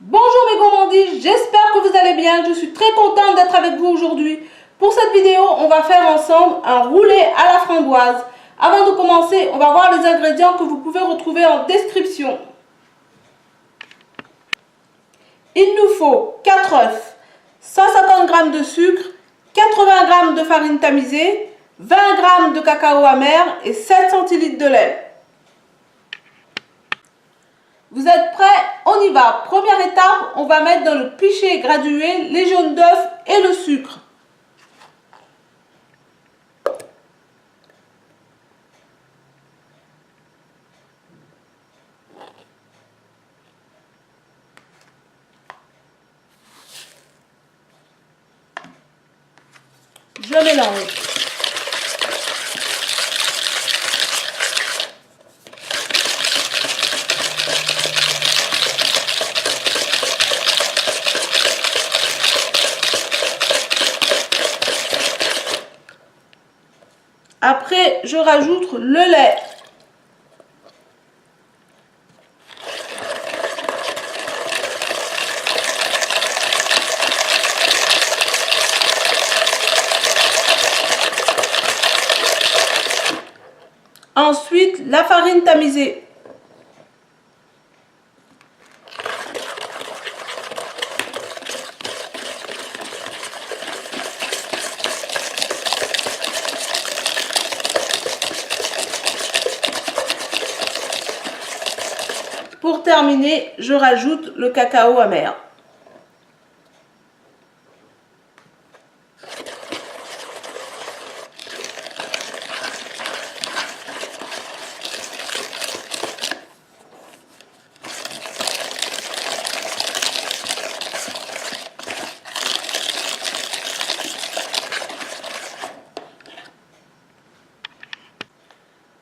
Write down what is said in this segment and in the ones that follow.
Bonjour mes gourmandises, j'espère que vous allez bien. Je suis très contente d'être avec vous aujourd'hui. Pour cette vidéo, on va faire ensemble un roulé à la framboise. Avant de commencer, on va voir les ingrédients que vous pouvez retrouver en description. Il nous faut 4 œufs, 150 g de sucre, 80 g de farine tamisée, 20 g de cacao amer et 7 centilitres de lait. Vous êtes prêts? On y va. Première étape, on va mettre dans le pichet gradué les jaunes d'œufs et le sucre. Je mélange. Après, je rajoute le lait. Ensuite, la farine tamisée. Pour terminer, je rajoute le cacao amer.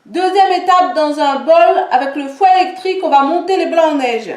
Deuxième étape, dans un bol, avec le fouet électrique, on va monter les blancs en neige.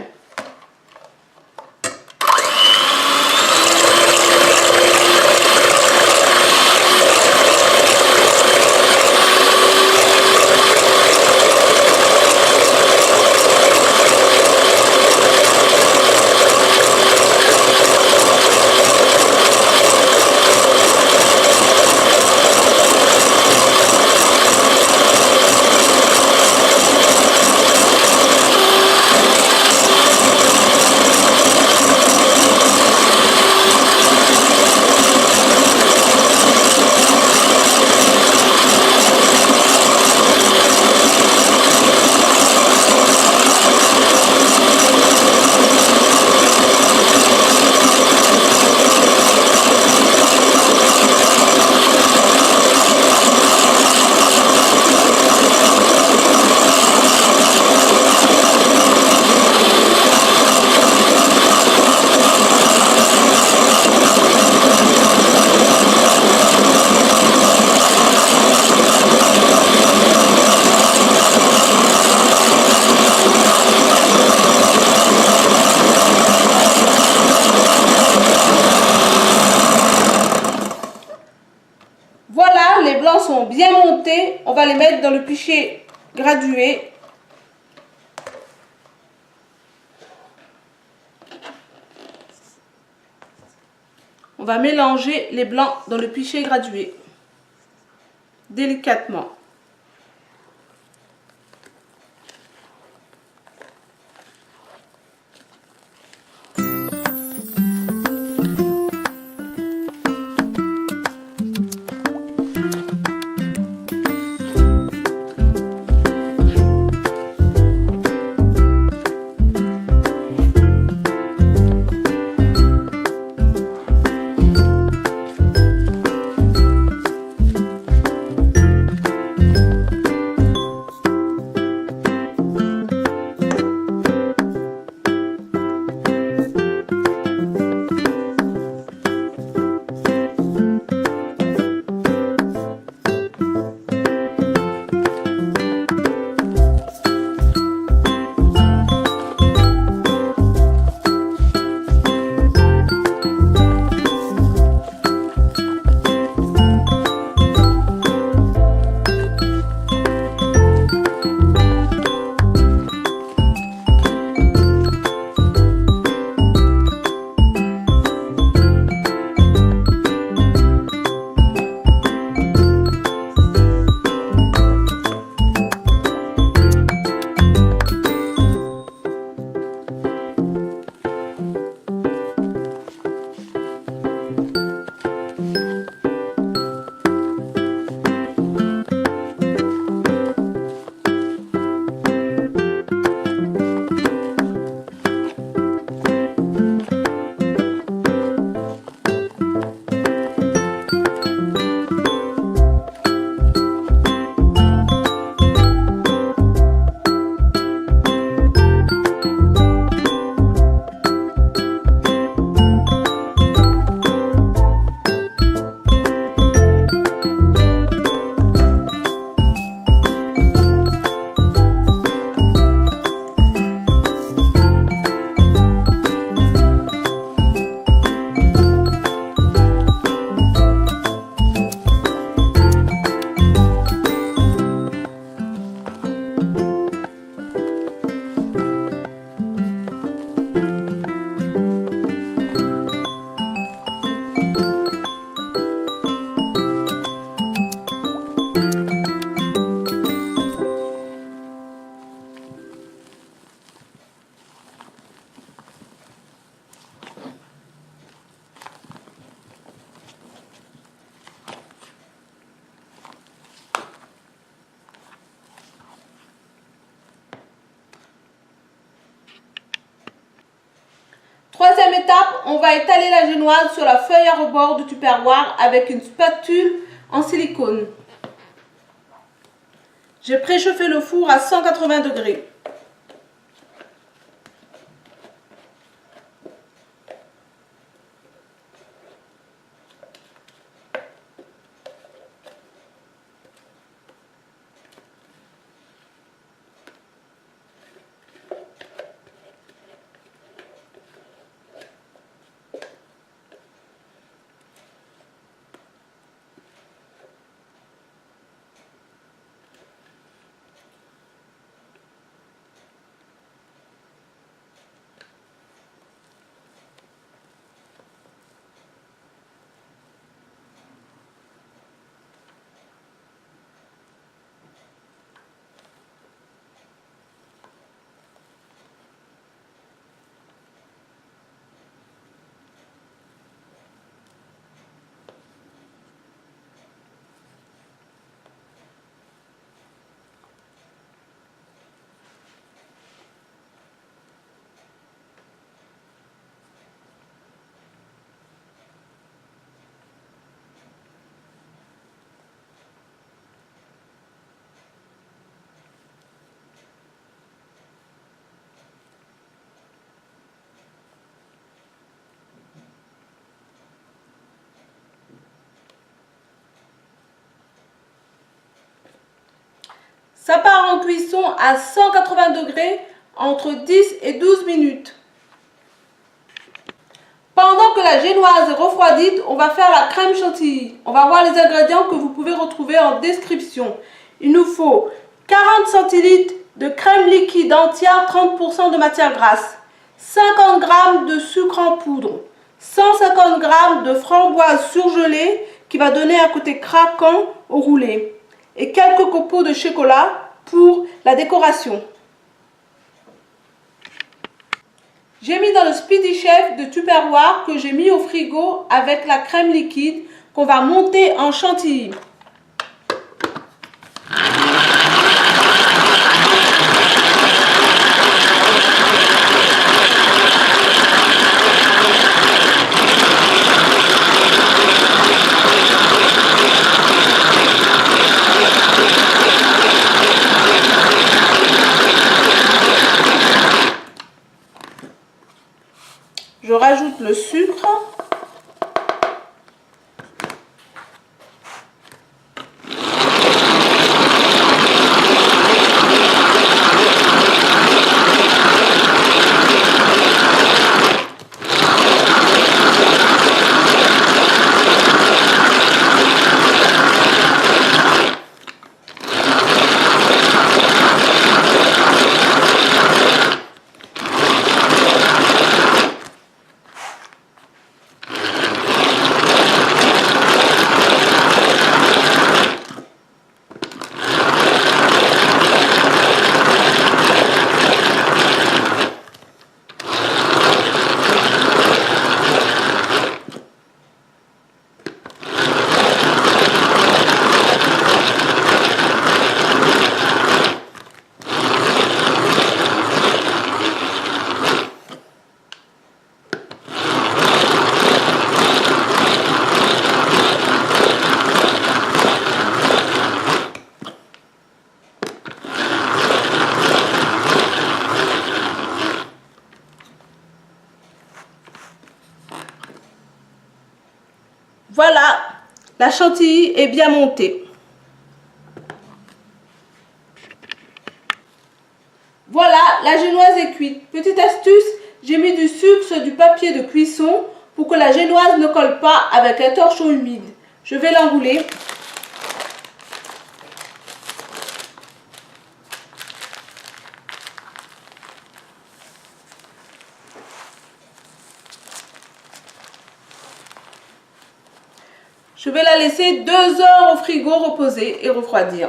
Voilà, les blancs sont bien montés. On va les mettre dans le pichet gradué. On va mélanger les blancs dans le pichet gradué, délicatement. étape, on va étaler la génoise sur la feuille à rebord du tupperware avec une spatule en silicone. J'ai préchauffé le four à 180 degrés. Ça part en cuisson à 180 degrés entre 10 et 12 minutes. Pendant que la génoise est refroidie, on va faire la crème chantilly. On va voir les ingrédients que vous pouvez retrouver en description. Il nous faut 40 centilitres de crème liquide entière, 30% de matière grasse, 50 g de sucre en poudre, 150 g de framboise surgelée qui va donner un côté craquant au roulé et quelques copeaux de chocolat pour la décoration. J'ai mis dans le Speedy Chef de Tupperware que j'ai mis au frigo avec la crème liquide qu'on va monter en chantilly. Je rajoute le sucre. Voilà, la chantilly est bien montée. Voilà, la génoise est cuite. Petite astuce, j'ai mis du sucre sur du papier de cuisson pour que la génoise ne colle pas avec un torchon humide. Je vais l'enrouler. Je vais la laisser 2 heures au frigo reposer et refroidir.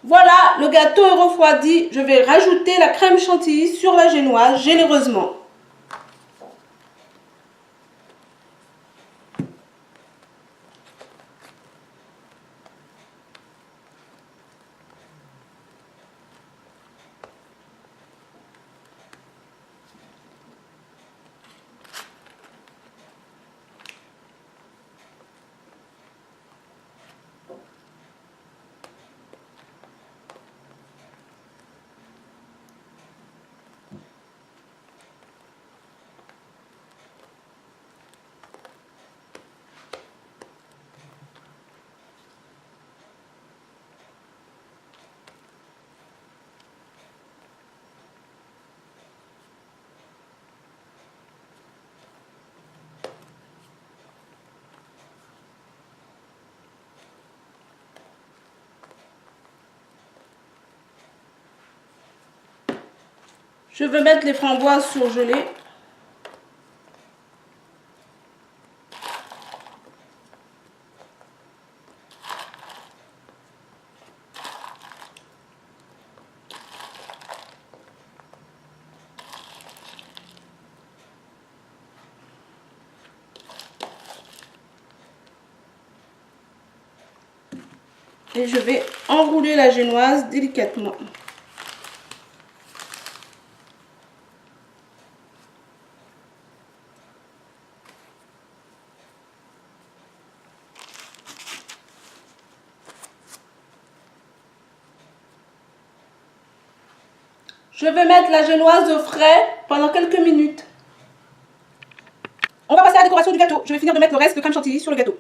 Voilà, le gâteau est refroidi. Je vais rajouter la crème chantilly sur la génoise généreusement. Je vais mettre les framboises surgelées. Et je vais enrouler la génoise délicatement. Je vais mettre la génoise au frais pendant quelques minutes. On va passer à la décoration du gâteau. Je vais finir de mettre le reste de crème chantilly sur le gâteau.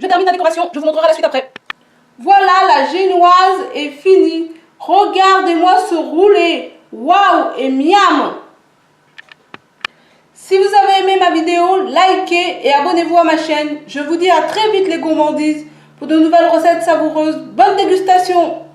Je termine la décoration, je vous montrerai la suite après. Voilà, la génoise est finie. Regardez-moi ce roulé. Waouh et miam! Si vous avez aimé ma vidéo, likez et abonnez-vous à ma chaîne. Je vous dis à très vite les gourmandises pour de nouvelles recettes savoureuses. Bonne dégustation!